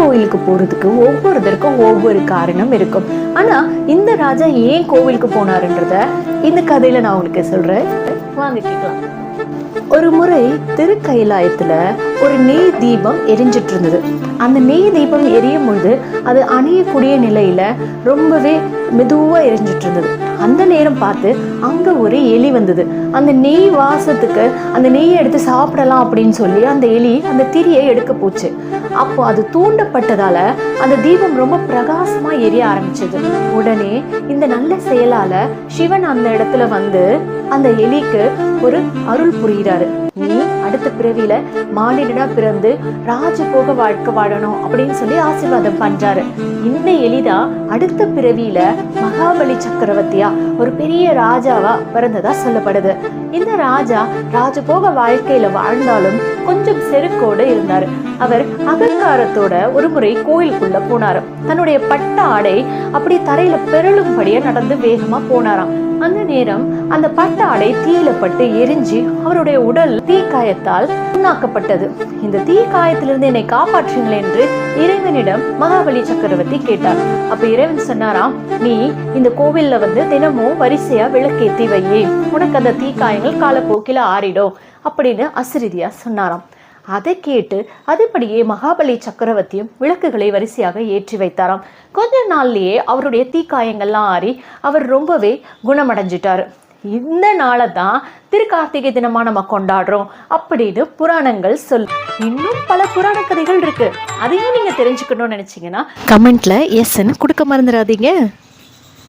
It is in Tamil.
கோவிலுக்கு போறதுக்கு ஒவ்வொருத்தருக்கும் ஒவ்வொரு காரணம் இருக்கும். ஆனா இந்த ராஜா ஏன் கோவிலுக்கு போனாருன்றத இந்த கதையில நான் உங்களுக்கு சொல்றேன், வாங்க கேட்கலாம். ஒரு முறை திருக்கைலாயத்துல ஒரு நெய் தீபம் எரிஞ்சிட்டு இருந்தது. அந்த நெய் தீபம் எரியும் பொழுது அது அணையக்கூடிய நிலையில ரொம்பவே மெதுவா எரிஞ்சிட்டு இருந்தது. அந்த நேரம் பார்த்து அங்க ஒரு எலி வந்தது. அந்த நெய் வாசத்துக்கு அந்த நெய்யை எடுத்து சாப்பிடலாம் அப்படின்னு சொல்லி அந்த எலி அந்த திரியை எடுக்க போச்சு. அப்போ அது தூண்டப்பட்டதால அந்த தீபம் ரொம்ப பிரகாசமா எரிய ஆரம்பிச்சது. உடனே இந்த நல்ல செயலால சிவன் அந்த இடத்துல வந்து அந்த எலிக்கு ஒரு அருள் புரிகிறாரு. நீ அடுத்த பிறவியில மானிடனா பிறந்து ராஜபோக வாழ்க்கை வாழணும் அப்படின்னு சொல்லி ஆசீர்வாதம் பண்றாரு. இந்த எலிதான் அடுத்த பிறவியில மகாபலி சக்கரவர்த்தியா ஒரு பெரிய ராஜாவா பிறந்ததா சொல்லப்படுது. இந்த ராஜா ராஜபோக வாழ்க்கையில வாழ்ந்தாலும் கொஞ்சம் செருக்கோடு இருந்தாரு. அவர் அகங்காரத்தோட ஒரு முறை கோயிலுக்குள்ள போனாரு. தன்னுடைய பட்ட ஆடை அப்படி தரையில பெருளும்படியா நடந்து வேகமா போனாராம். அந்த நேரம் அந்த பட்ட ஆடை தீயில பட்டு எரிஞ்சு அவருடைய உடல் தீக்காயத்தால் புண்ணாக்கப்பட்டது. இந்த தீக்காயத்திலிருந்து என்னை காப்பாற்றுங்கள் என்று இறைவனிடம் மகாபலி சக்கரவர்த்தி கேட்டார். அப்ப இறைவன் சொன்னாராம், நீ இந்த கோவில்ல வந்து தினமும் வரிசையா விளக்கேத்தி வையே, உனக்கு அந்த தீக்காயங்கள் காலப்போக்கில ஆறிடும் அப்படின்னு அசிரீதியா சொன்னாராம். அதை கேட்டு அதுபடியே மகாபலி சக்கரவர்த்தியும் விளக்குகளை வரிசையாக ஏற்றி வைத்தாராம். கொஞ்ச நாள்லயே அவருடைய தீக்காயங்கள்லாம் ஆறி அவர் ரொம்பவே குணமடைஞ்சிட்டாரு. இந்த நாளை தான் திருக்கார்த்திகை தினமா நம்ம கொண்டாடுறோம் அப்படின்னு புராணங்கள் சொல். இன்னும் பல புராண கதைகள் இருக்கு. அதையும் நீங்க தெரிஞ்சுக்கணும்னு நினைச்சீங்கன்னா கமெண்ட்ல எஸ்ன்னு கொடுக்க மறந்துடாதீங்க.